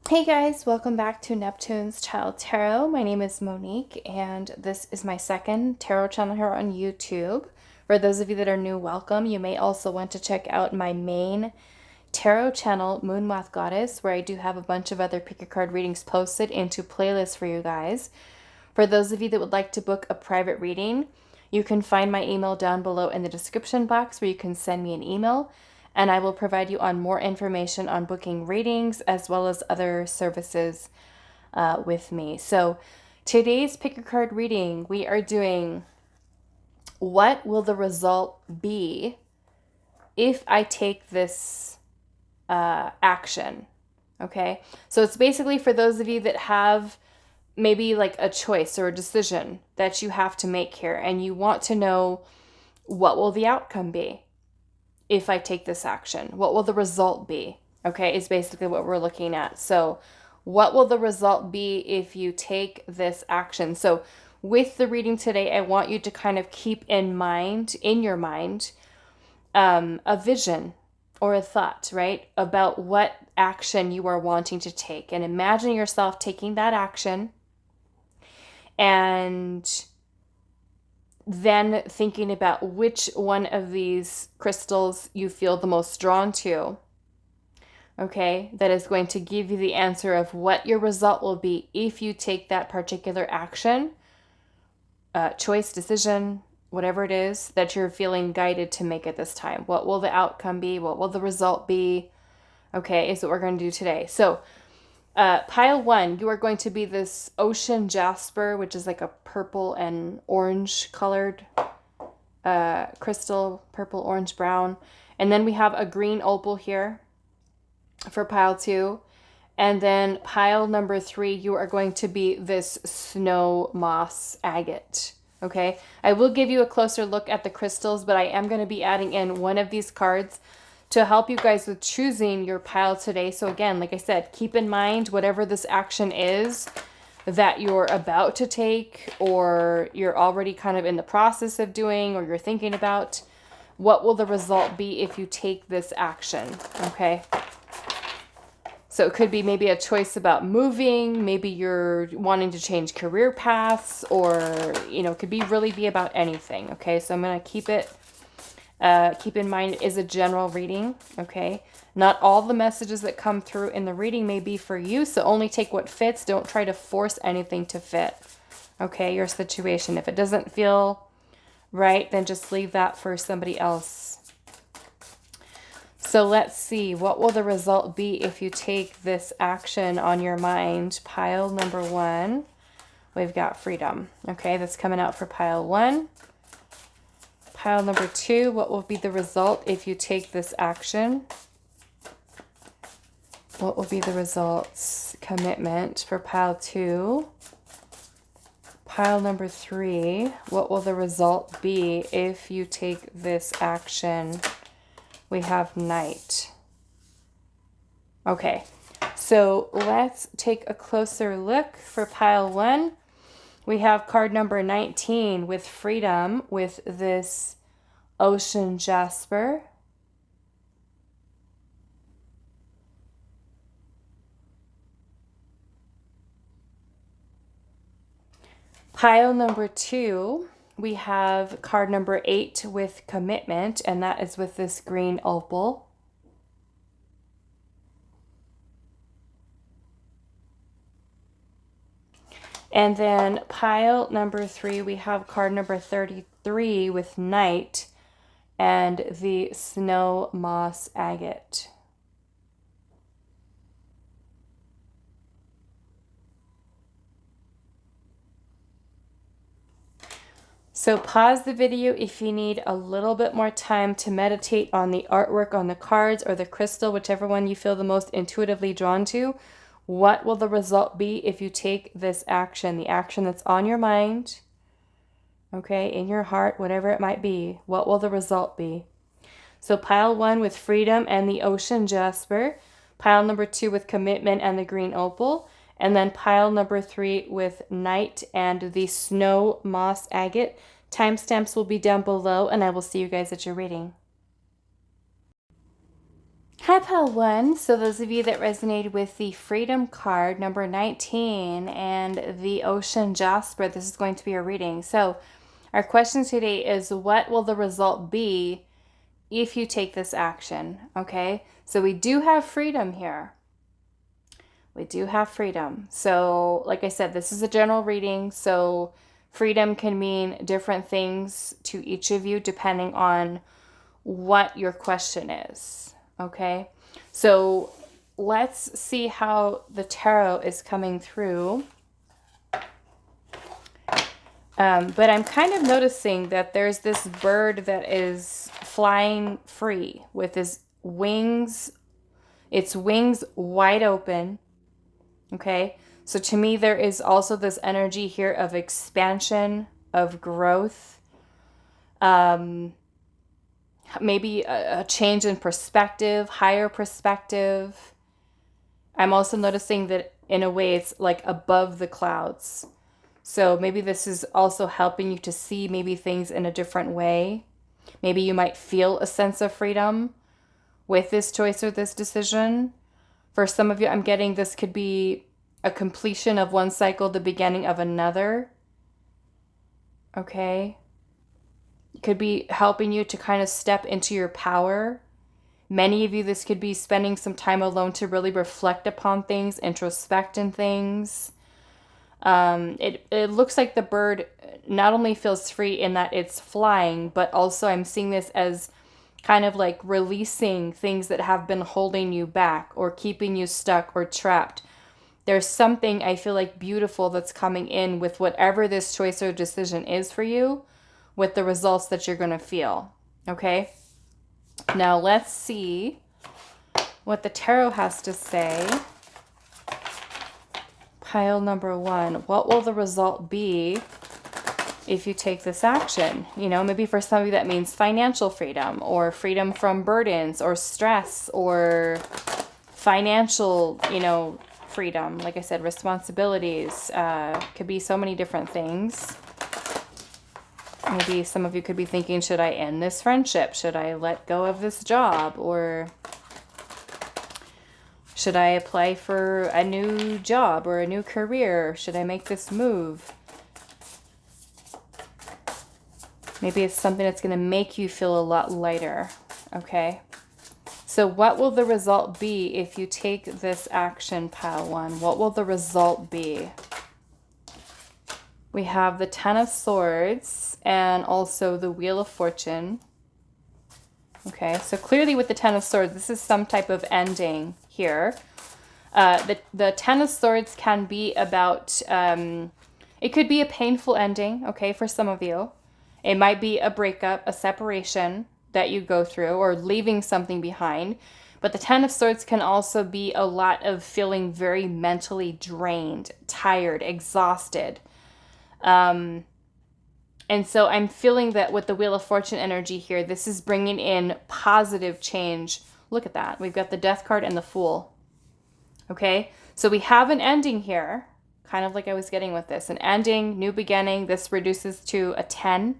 Hey guys, welcome back to Neptune's Child Tarot. My name is Monique, and this is my second tarot channel here on YouTube. For those of you that are new, welcome. You may also want to check out my main tarot channel, Moon Moth Goddess, where I do have a bunch of other pick a card readings posted into playlists for you guys. For those of you that would like to book a private reading, you can find my email down below in the description box where you can send me an email, and I will provide you on more information on booking readings as well as other services with me. So today's pick a card reading, we are doing what will the result be if I take this action? Okay, so it's basically for those of you that have maybe like a choice or a decision that you have to make here, and you want to know what will the outcome be if I take this action? What will the result be? Okay, is basically what we're looking at. So what will the result be if you take this action? So with the reading today, I want you to kind of keep in your mind, a vision or a thought, right? About what action you are wanting to take. And imagine yourself taking that action and then thinking about which one of these crystals you feel the most drawn to, okay, that is going to give you the answer of what your result will be if you take that particular action, choice, decision, whatever it is that you're feeling guided to make at this time. What will the outcome be? What will the result be? Okay, is what we're going to do today. So pile one, you are going to be this ocean jasper, which is like a purple and orange colored crystal, purple, orange, brown. And then we have a green opal here for pile two. And then pile number three, you are going to be this snow moss agate. Okay, I will give you a closer look at the crystals, but I am going to be adding in one of these cards to help you guys with choosing your pile today. So again, like I said, keep in mind whatever this action is that you're about to take, or you're already kind of in the process of doing, or you're thinking about, what will the result be if you take this action? Okay. So it could be maybe a choice about moving, maybe you're wanting to change career paths, or, it could really be about anything. Okay. So I'm going to keep in mind it is a general reading, okay? Not all the messages that come through in the reading may be for you, so only take what fits. Don't try to force anything to fit, okay, your situation. If it doesn't feel right, then just leave that for somebody else. So let's see, what will the result be if you take this action on your mind? Pile number one, we've got freedom, okay? That's coming out for pile one. Pile number two, what will be the result if you take this action? What will be the results? Commitment for pile two. Pile number three, what will the result be if you take this action? We have night. Okay, so let's take a closer look for pile one. We have card number 19 with freedom, with this ocean jasper. Pile number two, we have card number 8 with commitment, and that is with this green opal. And then pile number 3, we have card number 33 with night and the snow moss agate. So pause the video if you need a little bit more time to meditate on the artwork on the cards or the crystal, whichever one you feel the most intuitively drawn to. What will the result be if you take this action, the action that's on your mind, okay, in your heart, whatever it might be? What will the result be? So pile one with freedom and the ocean jasper, pile number 2 with commitment and the green opal, and then pile number 3 with night and the snow moss agate. Timestamps will be down below, and I will see you guys at your reading. Hi, Pile 1. So those of you that resonated with the Freedom card, number 19, and the Ocean Jasper, this is going to be a reading. So our question today is, what will the result be if you take this action? Okay, so we do have freedom here. We do have freedom. So like I said, this is a general reading. So freedom can mean different things to each of you depending on what your question is. Okay, so let's see how the tarot is coming through. But I'm kind of noticing that there's this bird that is flying free with its wings wide open. Okay, so to me, there is also this energy here of expansion, of growth, maybe a change in perspective, higher perspective. I'm also noticing that in a way it's like above the clouds. So maybe this is also helping you to see maybe things in a different way. Maybe you might feel a sense of freedom with this choice or this decision. For some of you, I'm getting this could be a completion of one cycle, the beginning of another. Okay. It could be helping you to kind of step into your power. Many of you, this could be spending some time alone to really reflect upon things, introspect in things. It looks like the bird not only feels free in that it's flying, but also I'm seeing this as kind of like releasing things that have been holding you back or keeping you stuck or trapped. There's something I feel like beautiful that's coming in with whatever this choice or decision is for you, with the results that you're going to feel. Okay? Now let's see what the tarot has to say. Pile number 1. What will the result be if you take this action? You know, maybe for some of you that means financial freedom or freedom from burdens or stress or financial, freedom. Like I said, responsibilities. Could be so many different things. Maybe some of you could be thinking, should I end this friendship? Should I let go of this job? Or should I apply for a new job or a new career? Should I make this move? Maybe it's something that's going to make you feel a lot lighter. Okay. So what will the result be if you take this action, Pile 1? What will the result be? We have the Ten of Swords and also the Wheel of Fortune. Okay, so clearly with the Ten of Swords, this is some type of ending here. The Ten of Swords can be about, it could be a painful ending, okay, for some of you. It might be a breakup, a separation that you go through, or leaving something behind. But the Ten of Swords can also be a lot of feeling very mentally drained, tired, exhausted. And so I'm feeling that with the Wheel of Fortune energy here, this is bringing in positive change. Look at that. We've got the Death card and the Fool. Okay, so we have an ending here, kind of like I was getting with this. An ending, new beginning. This reduces to a 10.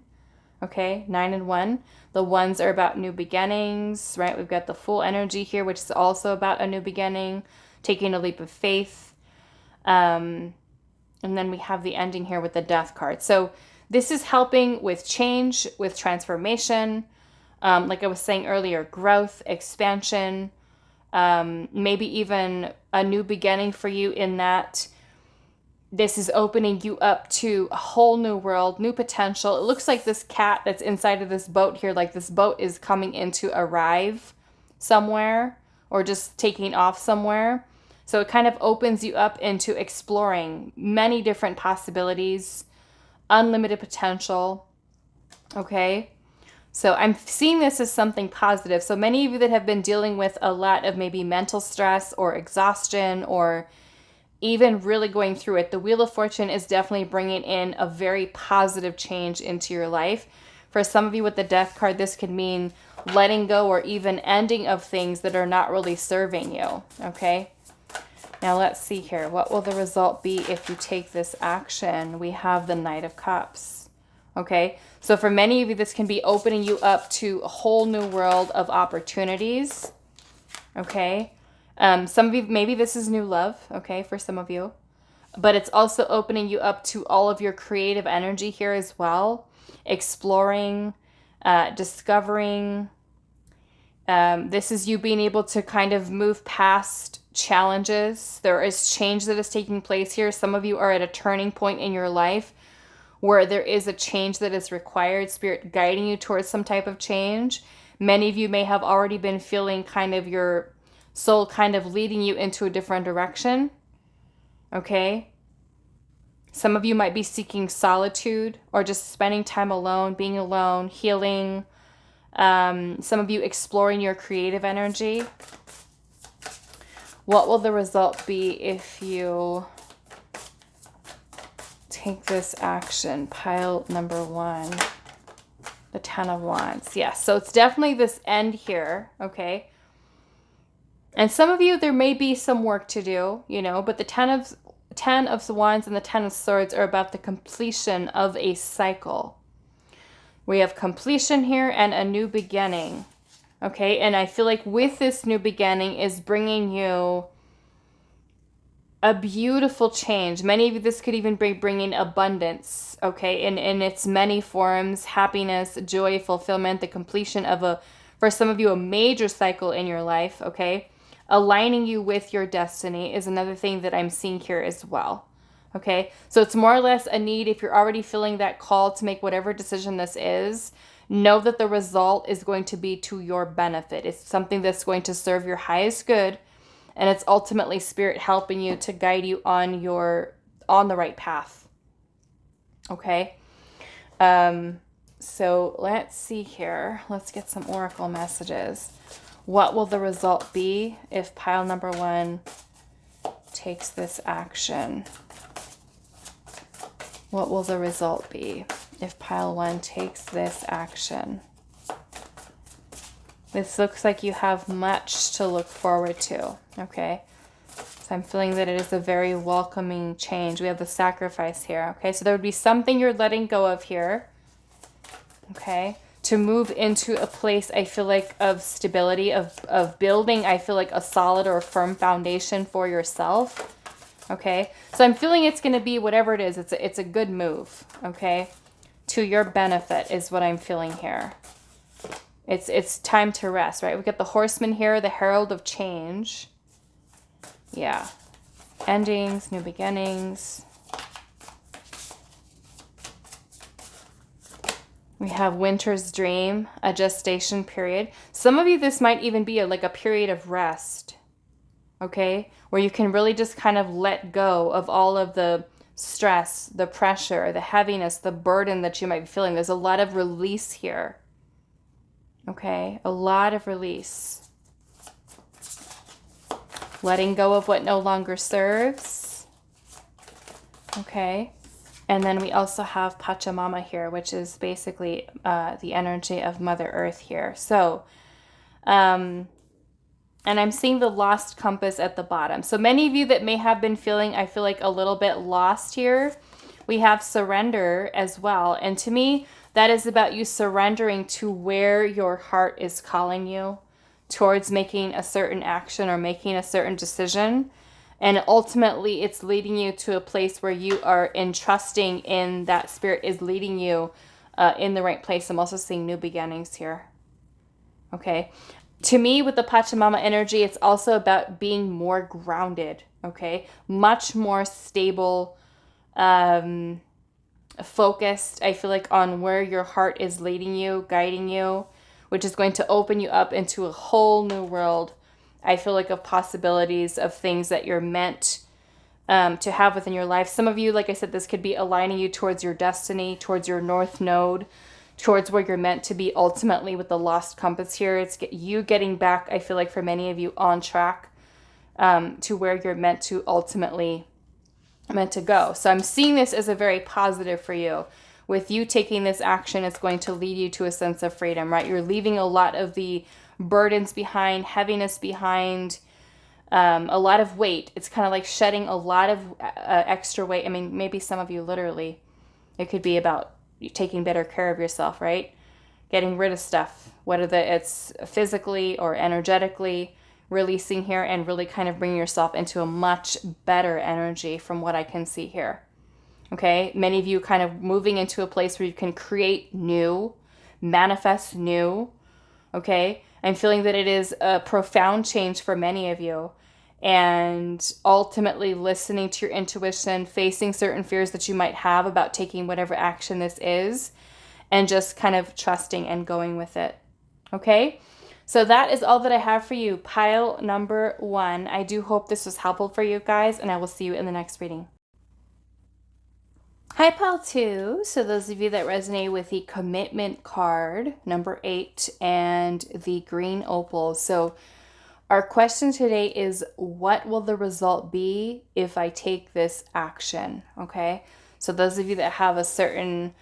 Okay, 9 and 1. The ones are about new beginnings, right? We've got the Fool energy here, which is also about a new beginning, taking a leap of faith. And then we have the ending here with the Death card. So this is helping with change, with transformation. Like I was saying earlier, growth, expansion, maybe even a new beginning for you in that this is opening you up to a whole new world, new potential. It looks like this cat that's inside of this boat here, like this boat is coming in to arrive somewhere or just taking off somewhere. So it kind of opens you up into exploring many different possibilities, unlimited potential. Okay. So I'm seeing this as something positive. So many of you that have been dealing with a lot of maybe mental stress or exhaustion or even really going through it, the Wheel of Fortune is definitely bringing in a very positive change into your life. For some of you with the Death card, this could mean letting go or even ending of things that are not really serving you. Okay. Now let's see here. What will the result be if you take this action? We have the Knight of Cups. Okay, so for many of you, this can be opening you up to a whole new world of opportunities. Okay. Some of you, maybe this is new love, okay, for some of you. But it's also opening you up to all of your creative energy here as well. Exploring, discovering. This is you being able to kind of move past challenges. There is change that is taking place here. Some of you are at a turning point in your life where there is a change that is required, Spirit guiding you towards some type of change. Many of you may have already been feeling kind of your soul kind of leading you into a different direction. Okay? Some of you might be seeking solitude or just spending time alone, being alone, healing. Some of you exploring your creative energy. What will the result be if you take this action? Pile number 1, the 10 of Wands. Yes, so it's definitely this end here, okay? And some of you, there may be some work to do, you know, but the 10 of Wands and the 10 of Swords are about the completion of a cycle. We have completion here and a new beginning, okay? And I feel like with this new beginning is bringing you a beautiful change. Many of you, this could even be bringing abundance, okay? In its many forms, happiness, joy, fulfillment, the completion of for some of you, a major cycle in your life, okay? Aligning you with your destiny is another thing that I'm seeing here as well. Okay, so it's more or less a need. If you're already feeling that call to make whatever decision this is, know that the result is going to be to your benefit. It's something that's going to serve your highest good, and it's ultimately Spirit helping you to guide you on the right path. Okay, so let's see here. Let's get some oracle messages. What will the result be if pile number 1 takes this action? What will the result be if pile 1 takes this action? This looks like you have much to look forward to, okay? So I'm feeling that it is a very welcoming change. We have the sacrifice here, okay? So there would be something you're letting go of here, okay? To move into a place, I feel like, of stability, of building, I feel like, a solid or a firm foundation for yourself. Okay, so I'm feeling it's going to be whatever it is. It's a good move, okay? To your benefit is what I'm feeling here. It's time to rest, right? We've got the Horseman here, the Herald of Change. Yeah. Endings, new beginnings. We have Winter's Dream, a gestation period. Some of you, this might even be like a period of rest, okay? Where you can really just kind of let go of all of the stress, the pressure, the heaviness, the burden that you might be feeling. There's a lot of release here, okay? A lot of release. Letting go of what no longer serves, okay? And then we also have Pachamama here, which is basically the energy of Mother Earth here. So, and I'm seeing the lost compass at the bottom. So many of you that may have been feeling, I feel like, a little bit lost here, we have surrender as well. And to me, that is about you surrendering to where your heart is calling you towards making a certain action or making a certain decision. And ultimately, it's leading you to a place where you are entrusting in that Spirit is leading you in the right place. I'm also seeing new beginnings here. Okay. To me, with the Pachamama energy, it's also about being more grounded, okay? Much more stable, focused, I feel like, on where your heart is leading you, guiding you, which is going to open you up into a whole new world, I feel like, of possibilities, of things that you're meant to have within your life. Some of you, like I said, this could be aligning you towards your destiny, towards your North Node, towards where you're meant to be ultimately with the lost compass here. It's you getting back, I feel like, for many of you, on track to where you're meant to ultimately go. So I'm seeing this as a very positive for you. With you taking this action, it's going to lead you to a sense of freedom, right? You're leaving a lot of the burdens behind, heaviness behind, a lot of weight. It's kind of like shedding a lot of extra weight. I mean, maybe some of you literally, it could be about taking better care of yourself, right? Getting rid of stuff, whether it's physically or energetically, releasing here and really kind of bringing yourself into a much better energy from what I can see here. Okay, many of you kind of moving into a place where you can create new, manifest new. Okay, I'm feeling that it is a profound change for many of you, and ultimately listening to your intuition, facing certain fears that you might have about taking whatever action this is, and just kind of trusting and going with it. Okay, so that is all that I have for you, pile number 1. I do hope this was helpful for you guys, and I will see you in the next reading. Hi, pile 2. So those of you that resonate with the commitment card, number 8, and the green opal. So our question today is, what will the result be if I take this action? Okay, so those of you that have a certain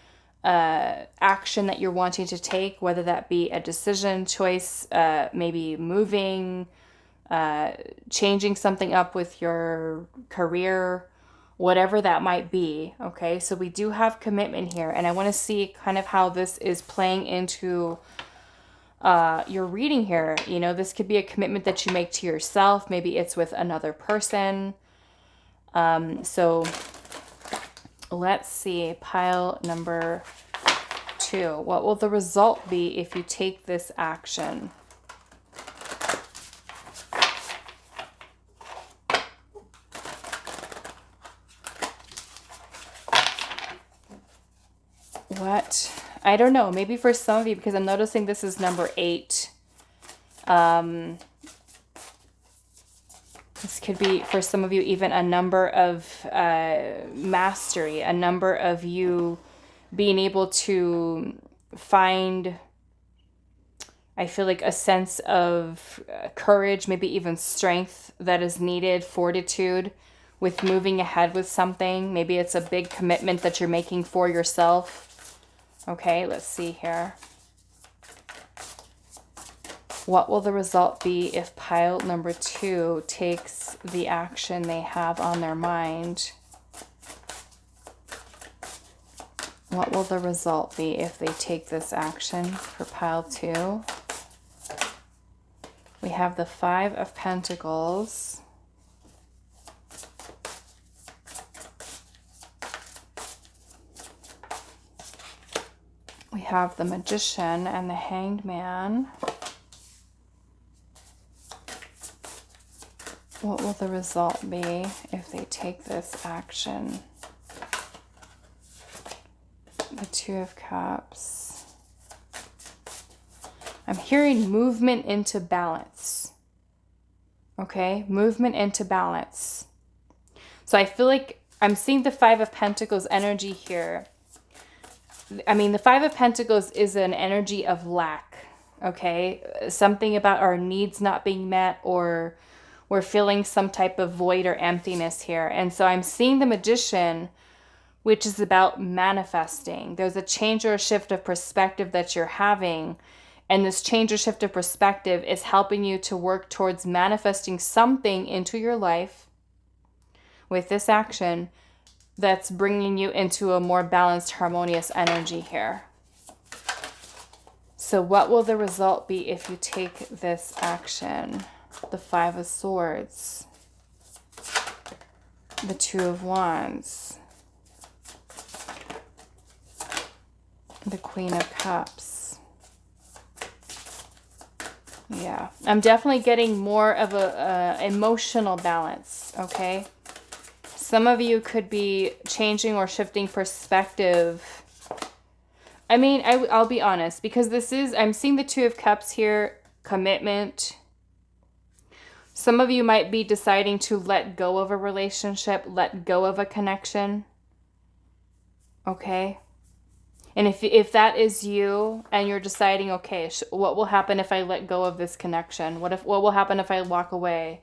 action that you're wanting to take, whether that be a decision, choice, maybe moving, changing something up with your career, whatever that might be. Okay, so we do have commitment here, and I want to see kind of how this is playing into your reading here. You know, this could be a commitment that you make to yourself. Maybe it's with another person. So let's see, pile number 2. What will the result be if you take this action? What? I don't know. Maybe for some of you, because I'm noticing this is number 8. This could be, for some of you, even a number of mastery, a number of you being able to find, I feel like, a sense of courage, maybe even strength that is needed, fortitude, with moving ahead with something. Maybe it's a big commitment that you're making for yourself. Okay, let's see here. What will the result be if pile number 2 takes the action they have on their mind? What will the result be if they take this action for pile 2? We have the 5 of Pentacles. We have the Magician and the Hanged Man. What will the result be if they take this action? The 2 of Cups. I'm hearing movement into balance. Okay, movement into balance. So I feel like I'm seeing the 5 of Pentacles energy here. I mean, the 5 of Pentacles is an energy of lack, okay? Something about our needs not being met, or we're feeling some type of void or emptiness here. And so I'm seeing the Magician, which is about manifesting. There's a change or a shift of perspective that you're having. And this change or shift of perspective is helping you to work towards manifesting something into your life with this action that's bringing you into a more balanced, harmonious energy here. So what will the result be if you take this action? The 5 of Swords, the 2 of Wands, the Queen of Cups. Yeah, I'm definitely getting more of a emotional balance, okay? Some of you could be changing or shifting perspective. I mean, I'll be honest, because this is, I'm seeing the 2 of Cups here, commitment. Some of you might be deciding to let go of a relationship, let go of a connection. Okay? And if that is you and you're deciding, okay, what will happen if I let go of this connection? What will happen if I walk away?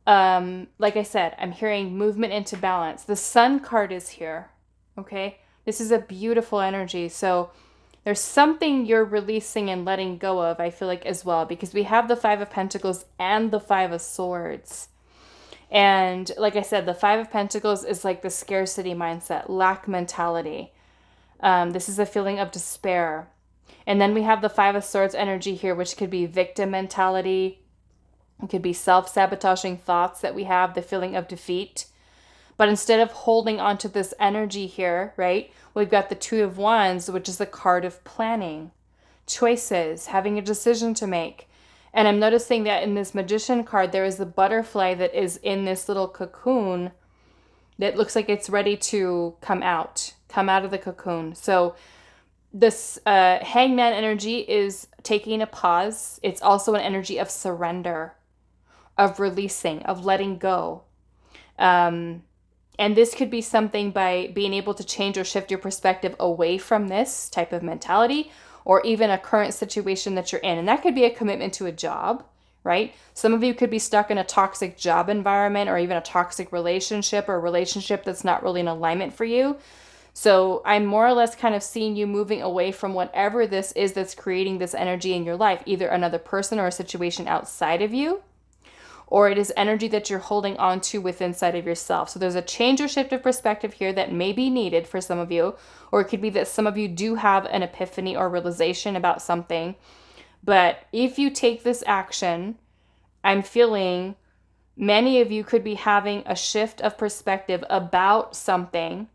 Like I said, I'm hearing movement into balance. The Sun card is here. Okay? This is a beautiful energy. So there's something you're releasing and letting go of, I feel like, as well, because we have the 5 of Pentacles and the 5 of Swords. And like I said, the 5 of Pentacles is like the scarcity mindset, lack mentality. This is a feeling of despair. And then we have the 5 of Swords energy here, which could be victim mentality, It could be self-sabotaging thoughts that we have, the feeling of defeat. But instead of holding on to this energy here, right, we've got the Two of Wands, which is the card of planning, choices, having a decision to make. And I'm noticing that in this Magician card, there is the butterfly that is in this little cocoon that looks like it's ready to come out of the cocoon. So this Hangman energy is taking a pause. It's also an energy of surrender, of releasing, of letting go. And this could be something by being able to change or shift your perspective away from this type of mentality, or even a current situation that you're in. And that could be a commitment to a job, right? Some of you could be stuck in a toxic job environment, or even a toxic relationship, or a relationship that's not really in alignment for you. So I'm more or less kind of seeing you moving away from whatever this is that's creating this energy in your life, either another person or a situation outside of you, or it is energy that you're holding on to within inside of yourself. So there's a change or shift of perspective here that may be needed for some of you, or it could be that some of you do have an epiphany or realization about something. But if you take this action, I'm feeling many of you could be having a shift of perspective about something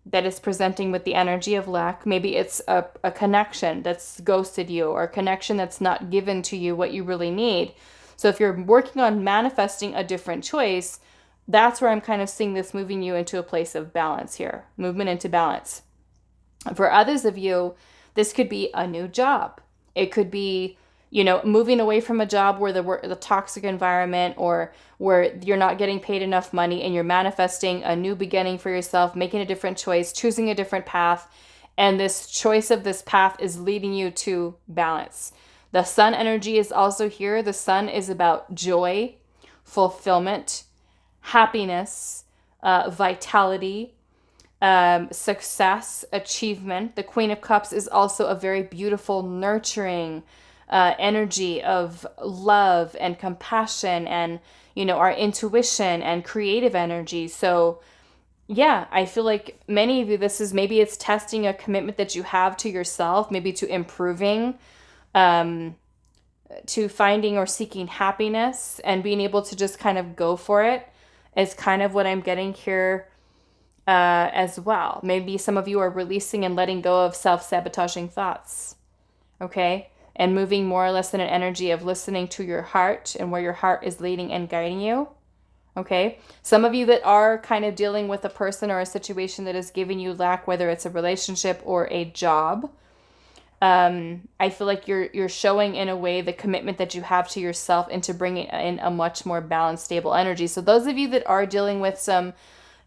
that is presenting with the energy of lack. Maybe it's a connection that's ghosted you, or a connection that's not given to you what you really need. So if you're working on manifesting a different choice, that's where I'm kind of seeing this moving you into a place of balance here, movement into balance. For others of you, this could be a new job. It could be, moving away from a job where the toxic environment, or where you're not getting paid enough money, and you're manifesting a new beginning for yourself, making a different choice, choosing a different path. And this choice of this path is leading you to balance. The sun energy is also here. The sun is about joy, fulfillment, happiness, vitality, success, achievement. The Queen of Cups is also a very beautiful, nurturing energy of love and compassion, and, our intuition and creative energy. So yeah, I feel like many of you, maybe it's testing a commitment that you have to yourself, maybe to improving, to finding or seeking happiness, and being able to just kind of go for it is kind of what I'm getting here as well. Maybe some of you are releasing and letting go of self-sabotaging thoughts, okay? And moving more or less in an energy of listening to your heart and where your heart is leading and guiding you, okay? Some of you that are kind of dealing with a person or a situation that is giving you lack, whether it's a relationship or a job, I feel like you're showing in a way the commitment that you have to yourself into bringing in a much more balanced, stable energy. So those of you that are dealing with some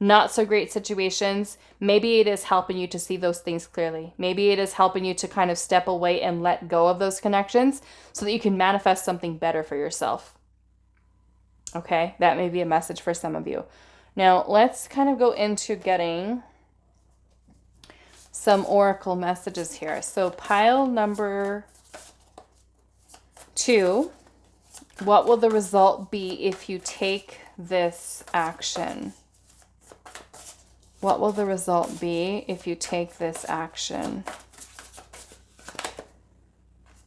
not so great situations, maybe it is helping you to see those things clearly. Maybe it is helping you to kind of step away and let go of those connections so that you can manifest something better for yourself. Okay, that may be a message for some of you. Now let's kind of go into getting some oracle messages here. So pile number 2, what will the result be if you take this action? What will the result be if you take this action?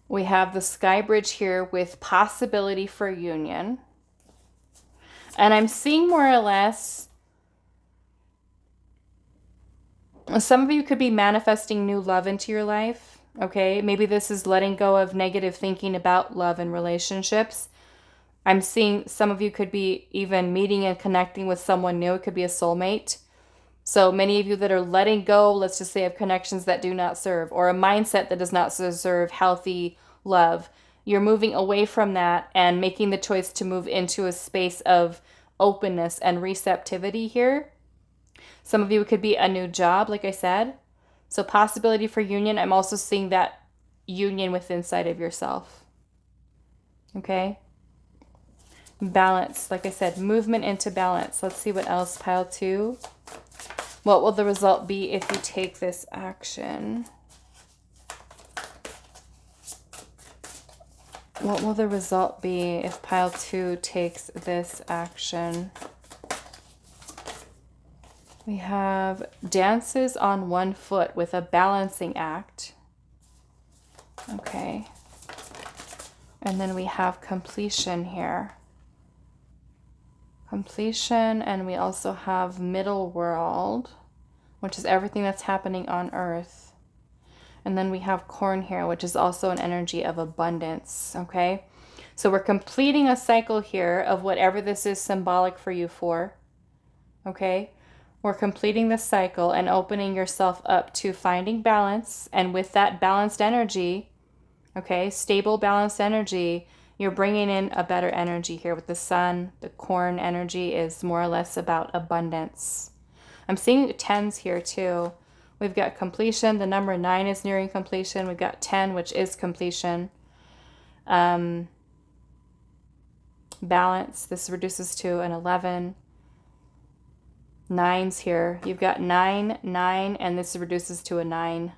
We have the Sky Bridge here with possibility for union. And I'm seeing more or less, some of you could be manifesting new love into your life, okay? Maybe this is letting go of negative thinking about love and relationships. I'm seeing some of you could be even meeting and connecting with someone new. It could be a soulmate. So many of you that are letting go, let's just say, of connections that do not serve, or a mindset that does not serve healthy love. You're moving away from that and making the choice to move into a space of openness and receptivity here. Some of you could be a new job, like I said. So possibility for union. I'm also seeing that union within inside of yourself. Okay. Balance, like I said, movement into balance. Let's see what else. Pile 2. What will the result be if you take this action? What will the result be if pile 2 takes this action? We have dances on one foot with a balancing act. Okay. And then we have completion here. Completion, and we also have middle world, which is everything that's happening on Earth. And then we have corn here, which is also an energy of abundance, okay? So we're completing a cycle here of whatever this is symbolic for you for, okay? We're completing the cycle and opening yourself up to finding balance. And with that balanced energy, okay, stable, balanced energy, you're bringing in a better energy here with the sun. The corn energy is more or less about abundance. I'm seeing 10s here too. We've got completion. The number 9 is nearing completion. We've got 10, which is completion. Balance. This reduces to an 11. 9s here. You've got 9, 9, and this reduces to a 9.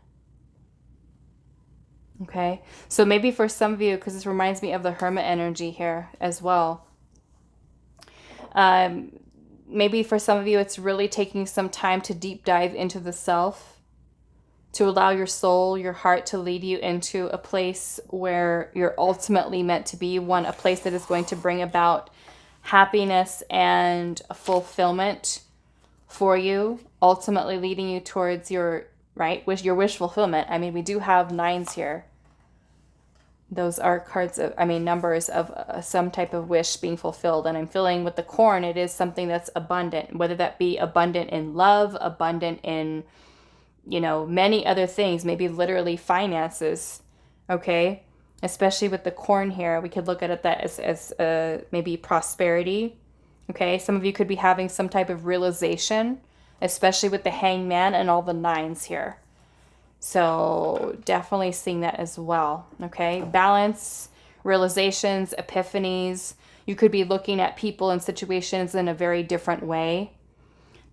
Okay, so maybe for some of you, because this reminds me of the Hermit energy here as well. Maybe for some of you, it's really taking some time to deep dive into the self, to allow your soul, your heart to lead you into a place where you're ultimately meant to be, a place that is going to bring about happiness and fulfillment for you, ultimately leading you towards your your wish fulfillment. I mean, we do have 9s here. Those are cards of, numbers of some type of wish being fulfilled. And I'm feeling with the corn, it is something that's abundant, whether that be abundant in love, abundant in, many other things, maybe literally finances. Okay. Especially with the corn here, we could look at it that as maybe prosperity. Okay. Some of you could be having some type of realization, especially with the hangman and all the 9s here. So definitely seeing that as well. Okay. Balance, realizations, epiphanies. You could be looking at people and situations in a very different way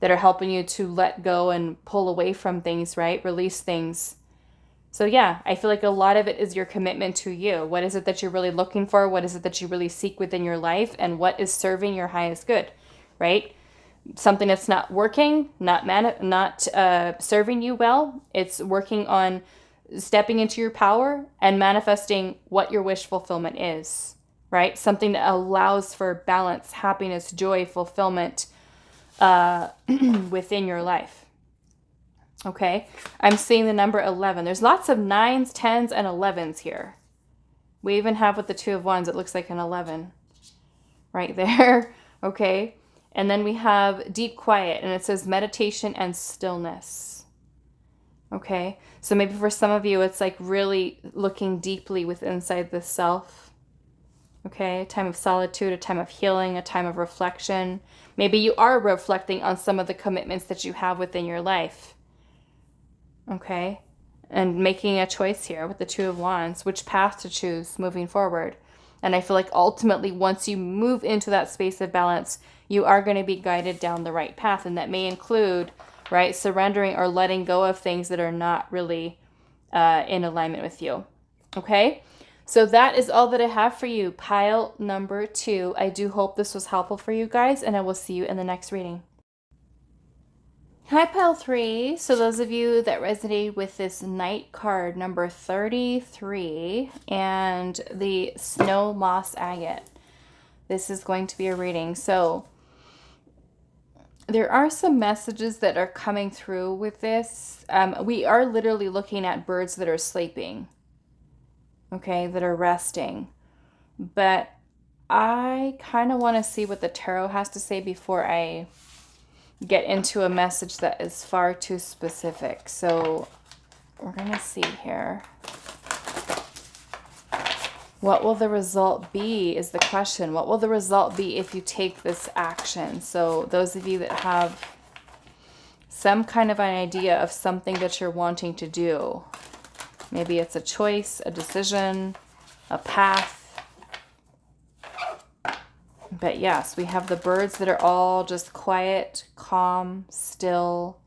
that are helping you to let go and pull away from things, right? Release things. So yeah, I feel like a lot of it is your commitment to you. What is it that you're really looking for? What is it that you really seek within your life? And what is serving your highest good, right? Something that's not working, not serving you well. It's working on stepping into your power and manifesting what your wish fulfillment is, right? Something that allows for balance, happiness, joy, fulfillment within your life. Okay, I'm seeing the number 11. There's lots of 9s, 10s, and 11s here. We even have with the 2 of Wands, it looks like an 11 right there. Okay. And then we have deep quiet, and it says meditation and stillness. Okay. So maybe for some of you, it's like really looking deeply within inside the self. Okay. A time of solitude, a time of healing, a time of reflection. Maybe you are reflecting on some of the commitments that you have within your life. Okay. And making a choice here with the 2 of Wands, which path to choose moving forward. And I feel like ultimately, once you move into that space of balance, you are going to be guided down the right path. And that may include, right, surrendering or letting go of things that are not really in alignment with you. Okay. So that is all that I have for you. Pile number 2. I do hope this was helpful for you guys, and I will see you in the next reading. Hi, pile 3. So those of you that resonated with this Knight card, number 33, and the Snow Moss Agate, this is going to be a reading. So there are some messages that are coming through with this. We are literally looking at birds that are sleeping, okay, that are resting. But I kind of want to see what the tarot has to say before I get into a message that is far too specific. So we're going to see here. What will the result be is the question. What will the result be if you take this action? So those of you that have some kind of an idea of something that you're wanting to do, maybe it's a choice, a decision, a path. But yes, we have the birds that are all just quiet, calm, still.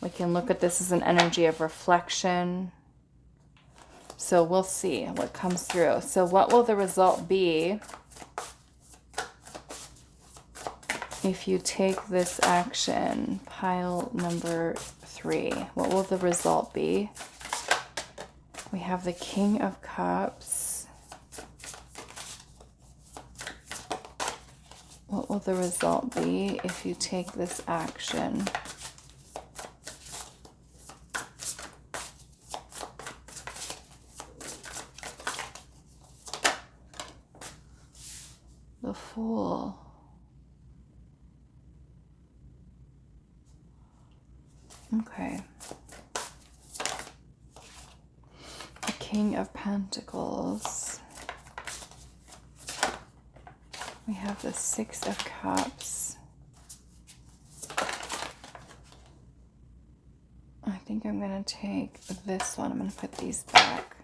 We can look at this as an energy of reflection. So we'll see what comes through. So what will the result be if you take this action? Pile number 3. What will the result be? We have the King of Cups. What will the result be if you take this action? The Fool. Okay. The King of Pentacles. We have the Six of Cups. I think I'm going to take this one. I'm going to put these back.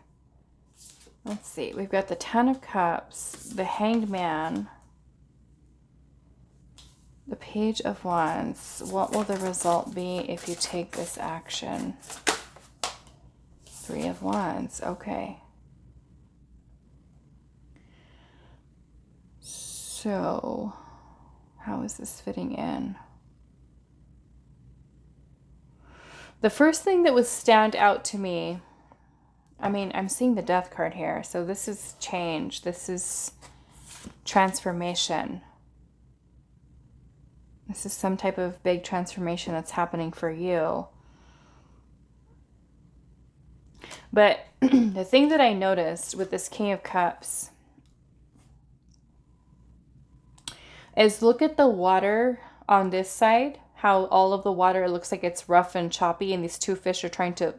Let's see. We've got the Ten of Cups, the Hanged Man, the Page of Wands. What will the result be if you take this action? Three of Wands. Okay. So, how is this fitting in? The first thing that would stand out to me, I mean, I'm seeing the Death card here. So this is change. This is transformation. This is some type of big transformation that's happening for you. But the thing that I noticed with this King of Cups is look at the water on this side, how all of the water looks like it's rough and choppy, and these two fish are trying to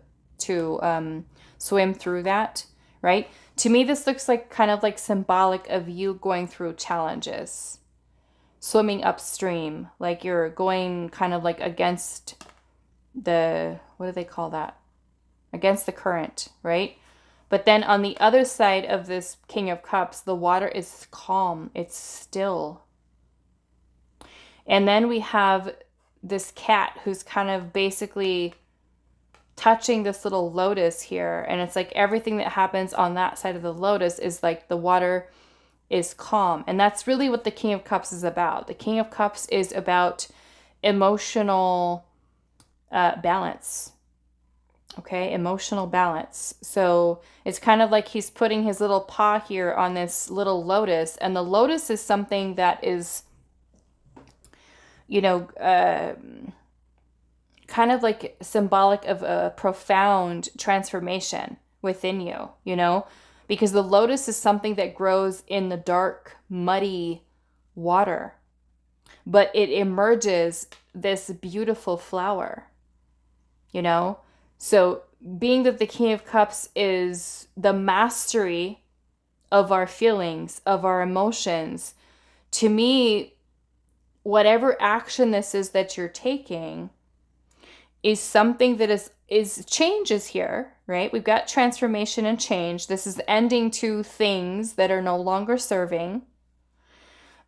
swim through that, right? To me, this looks like kind of like symbolic of you going through challenges, swimming upstream, like you're going kind of like against the, what do they call that? Against the current, right? But then on the other side of this King of Cups, the water is calm, it's still. And then we have this cat who's kind of basically touching this little lotus here. And it's like everything that happens on that side of the lotus is like the water is calm. And that's really what the King of Cups is about. The King of Cups is about emotional balance. Okay, emotional balance. So it's kind of like he's putting his little paw here on this little lotus. And the lotus is something that is, you know, kind of like symbolic of a profound transformation within you, you know, because the lotus is something that grows in the dark, muddy water, but it emerges this beautiful flower, you know. So being that the King of Cups is the mastery of our feelings, of our emotions, to me, whatever action this is that you're taking is something that is change is here, right? We've got transformation and change. This is ending to things that are no longer serving.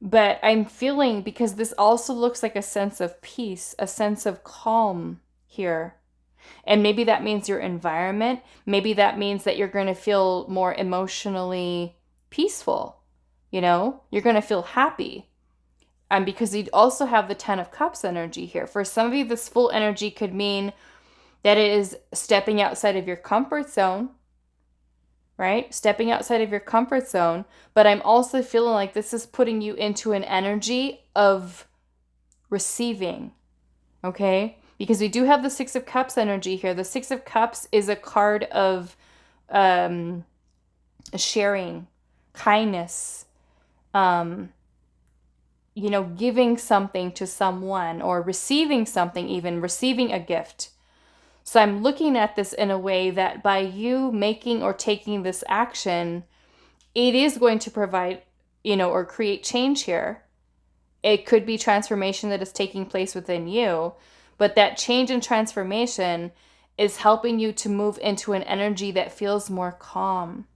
But I'm feeling, because this also looks like a sense of peace, a sense of calm here. And maybe that means your environment. Maybe that means that you're going to feel more emotionally peaceful. You know, you're going to feel happy. Because you'd also have the Ten of Cups energy here. For some of you, this full energy could mean that it is stepping outside of your comfort zone, right? Stepping outside of your comfort zone. But I'm also feeling like this is putting you into an energy of receiving, okay? Because we do have the Six of Cups energy here. The Six of Cups is a card of sharing, kindness, you know, giving something to someone or receiving something, even receiving a gift. So I'm looking at this in a way that by you making or taking this action, it is going to provide, you know, or create change here. It could be transformation that is taking place within you, but that change and transformation is helping you to move into an energy that feels more calm,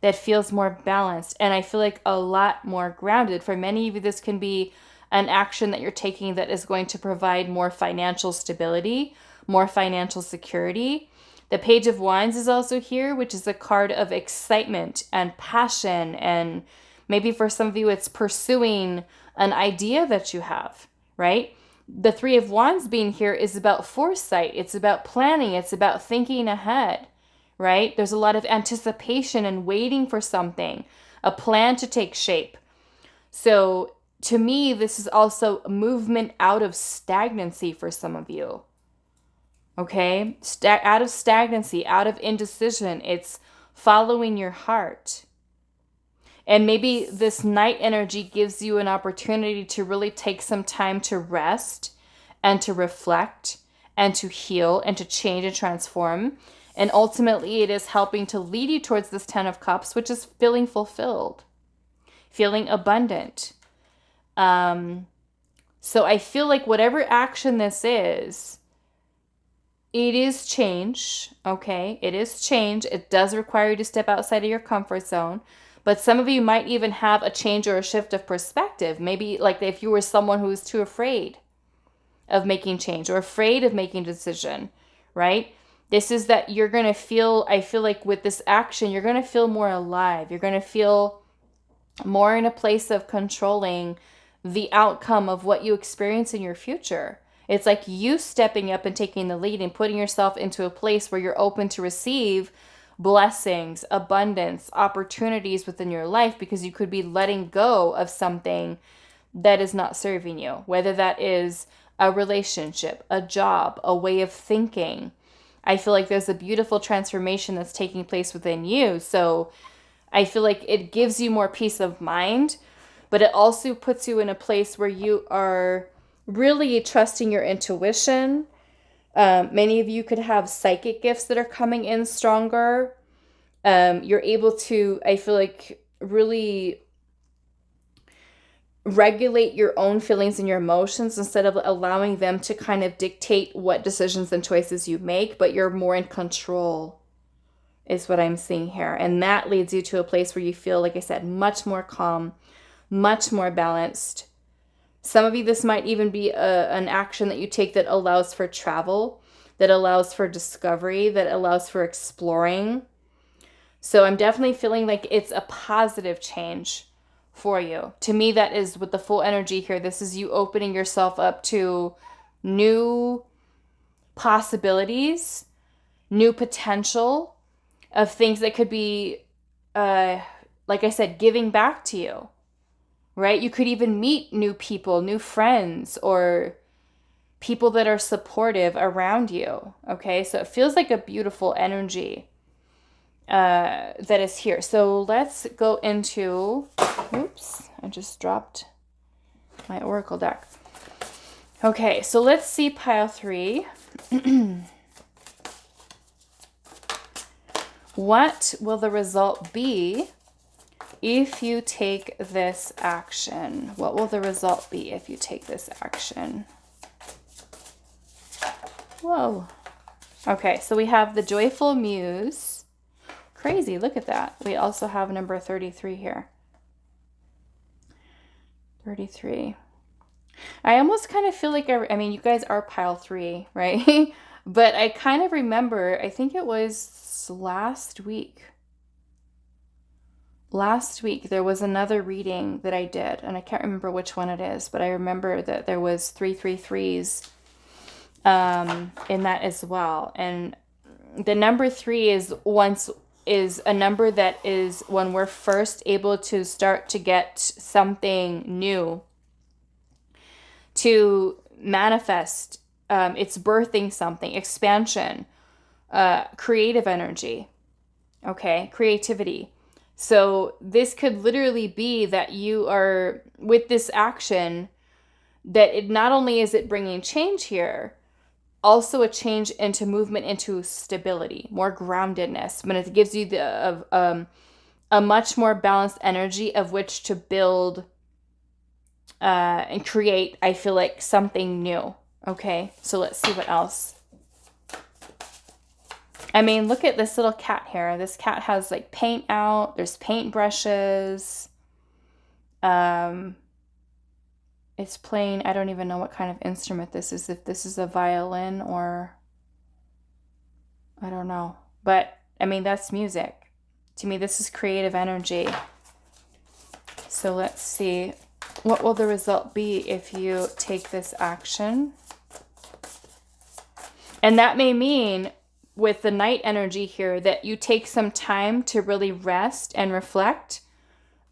that feels more balanced, and I feel like a lot more grounded. For many of you, this can be an action that you're taking that is going to provide more financial stability, more financial security. The Page of Wands is also here, which is a card of excitement and passion, and maybe for some of you, it's pursuing an idea that you have, right? The Three of Wands being here is about foresight. It's about planning. It's about thinking ahead. Right? There's a lot of anticipation and waiting for something, a plan to take shape. So to me, this is also movement out of stagnancy for some of you. Okay? Out of stagnancy, out of indecision. It's following your heart. And maybe this night energy gives you an opportunity to really take some time to rest and to reflect and to heal and to change and transform. And ultimately, it is helping to lead you towards this 10 of Cups, which is feeling fulfilled, feeling abundant. So I feel like whatever action this is, it is change, okay? It is change. It does require you to step outside of your comfort zone. But some of you might even have a change or a shift of perspective. Maybe like if you were someone who was too afraid of making change or afraid of making a decision, right? This is that you're going to feel, I feel like with this action, you're going to feel more alive. You're going to feel more in a place of controlling the outcome of what you experience in your future. It's like you stepping up and taking the lead and putting yourself into a place where you're open to receive blessings, abundance, opportunities within your life, because you could be letting go of something that is not serving you, whether that is a relationship, a job, a way of thinking. I feel like there's a beautiful transformation that's taking place within you. So I feel like it gives you more peace of mind, but it also puts you in a place where you are really trusting your intuition. Many of you could have psychic gifts that are coming in stronger. You're able to, I feel like, really regulate your own feelings and your emotions instead of allowing them to kind of dictate what decisions and choices you make, but you're more in control is what I'm seeing here. And that leads you to a place where you feel, like I said, much more calm, much more balanced. Some of you, this might even be an action that you take that allows for travel, that allows for discovery, that allows for exploring. So I'm definitely feeling like it's a positive change for you. To me, that is with the full energy here. This is you opening yourself up to new possibilities, new potential of things that could be, like I said, giving back to you. Right? You could even meet new people, new friends, or people that are supportive around you. Okay, so it feels like a beautiful energy that is here. So let's go into, oops, I just dropped my Oracle deck. Okay, so let's see pile 3. What will the result be if you take this action? What will the result be if you take this action? Whoa. Okay, so we have the Joyful Muse. Crazy, look at that. We also have number 33 here. 33. I almost kind of feel like, I mean, you guys are pile 3, right? But I kind of remember, I think it was last week. Last week, there was another reading that I did, and I can't remember which one it is, but I remember that there was 333s in that as well. And the number 3 is a number that is when we're first able to start to get something new to manifest. It's birthing something, expansion, creative energy, okay, creativity. So this could literally be that you are, with this action, that it not only is it bringing change here, also a change into movement into stability, more groundedness, when it gives you a much more balanced energy of which to build and create, I feel like, something new. Okay, so let's see what else. I mean, look at this little cat here. This cat has like paint out. There's paint brushes. It's playing, I don't even know what kind of instrument this is. If this is a violin or, I don't know. But, I mean, that's music. To me, this is creative energy. So let's see. What will the result be if you take this action? And that may mean, with the night energy here, that you take some time to really rest and reflect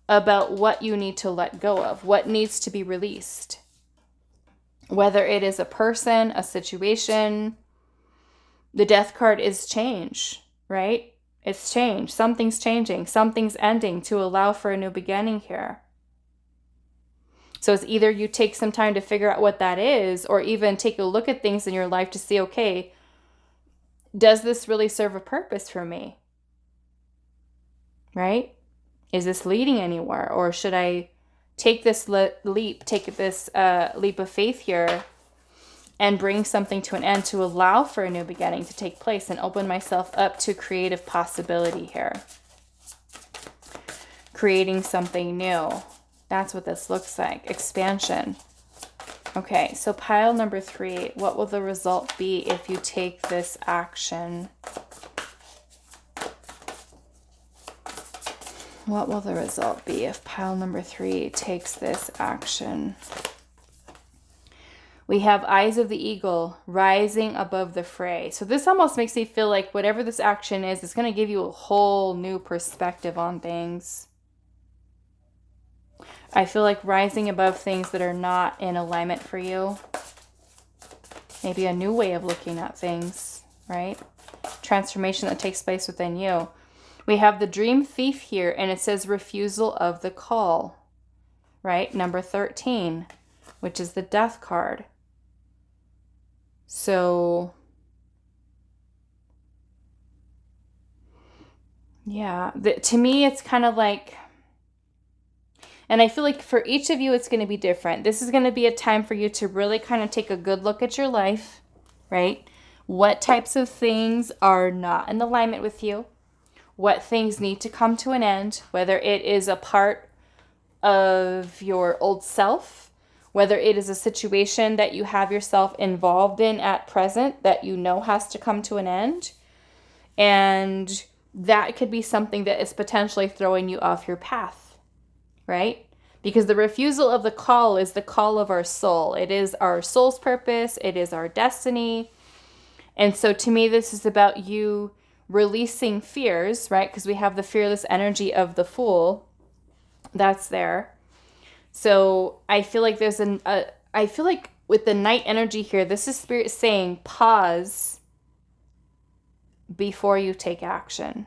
about what you need to let go of, what needs to be released. Whether it is a person, a situation, the death card is change, right? It's change. Something's changing. Something's ending to allow for a new beginning here. So it's either you take some time to figure out what that is, or even take a look at things in your life to see, okay, does this really serve a purpose for me? Right? Is this leading anywhere? Or should I take this leap of faith here and bring something to an end to allow for a new beginning to take place and open myself up to creative possibility here? Creating something new. That's what this looks like. Expansion. Okay, so pile number 3. What will the result be if you take this action? What will the result be if pile number 3 takes this action? We have eyes of the eagle rising above the fray. So this almost makes me feel like whatever this action is, it's going to give you a whole new perspective on things. I feel like rising above things that are not in alignment for you. Maybe a new way of looking at things, right? Transformation that takes place within you. We have the dream thief here, and it says refusal of the call, right? Number 13, which is the death card. So, yeah, to me, it's kind of like, and I feel like for each of you, it's going to be different. This is going to be a time for you to really kind of take a good look at your life, right? What types of things are not in alignment with you? What things need to come to an end, whether it is a part of your old self, whether it is a situation that you have yourself involved in at present that you know has to come to an end. And that could be something that is potentially throwing you off your path, right? Because the refusal of the call is the call of our soul. It is our soul's purpose. It is our destiny. And so to me, this is about you releasing fears, right? Because we have the fearless energy of the Fool. That's there. So I feel like I feel like with the Knight energy here, this is Spirit saying pause before you take action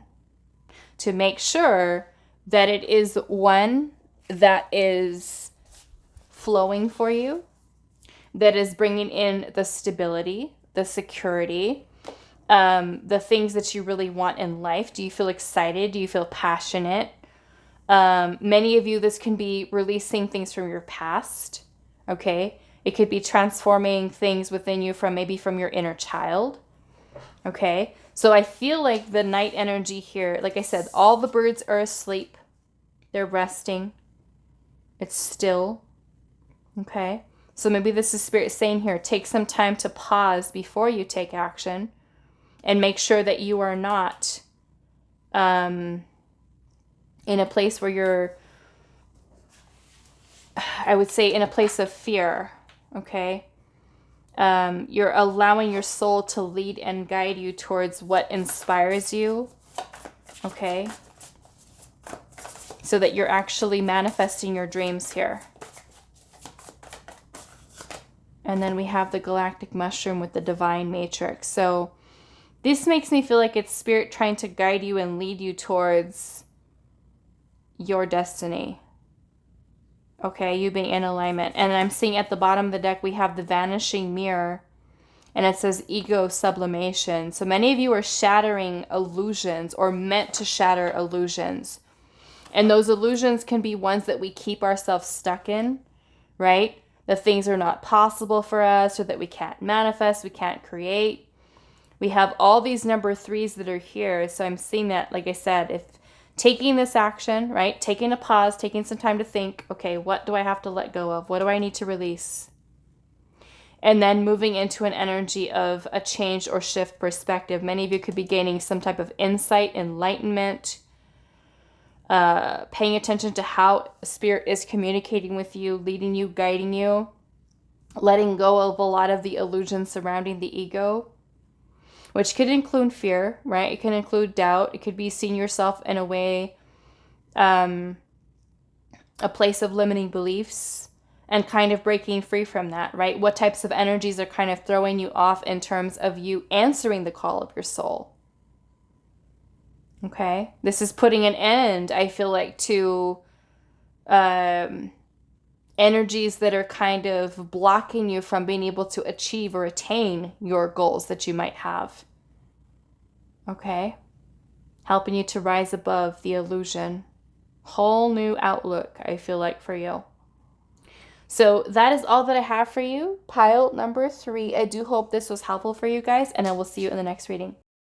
to make sure that it is one that is flowing for you, that is bringing in the stability, the security, the things that you really want in life. Do you feel excited? Do you feel passionate? Many of you, this can be releasing things from your past, okay? It could be transforming things within you from your inner child, okay? So I feel like the Knight energy here, like I said, all the birds are asleep. They're resting. It's still, okay? So maybe this is Spirit saying here, take some time to pause before you take action and make sure that you are not in a place where you're, I would say, in a place of fear, okay? You're allowing your soul to lead and guide you towards what inspires you, okay? So that you're actually manifesting your dreams here. And then we have the galactic mushroom with the divine matrix. So this makes me feel like it's Spirit trying to guide you and lead you towards your destiny. Okay, you being in alignment. And I'm seeing at the bottom of the deck, we have the vanishing mirror. And it says ego sublimation. So many of you are shattering illusions or meant to shatter illusions. And those illusions can be ones that we keep ourselves stuck in, right? That things are not possible for us, or that we can't manifest, we can't create. We have all these number 3s that are here. So I'm seeing that, like I said, if taking this action, right? Taking a pause, taking some time to think, okay, what do I have to let go of? What do I need to release? And then moving into an energy of a change or shift perspective. Many of you could be gaining some type of insight, enlightenment, paying attention to how Spirit is communicating with you, leading you, guiding you, letting go of a lot of the illusions surrounding the ego, which could include fear, right? It can include doubt. It could be seeing yourself in a way a place of limiting beliefs and kind of breaking free from that, right? What types of energies are kind of throwing you off in terms of you answering the call of your soul? Okay, this is putting an end, I feel like, to energies that are kind of blocking you from being able to achieve or attain your goals that you might have. Okay, helping you to rise above the illusion. Whole new outlook, I feel like, for you. So that is all that I have for you, pile number 3. I do hope this was helpful for you guys, and I will see you in the next reading.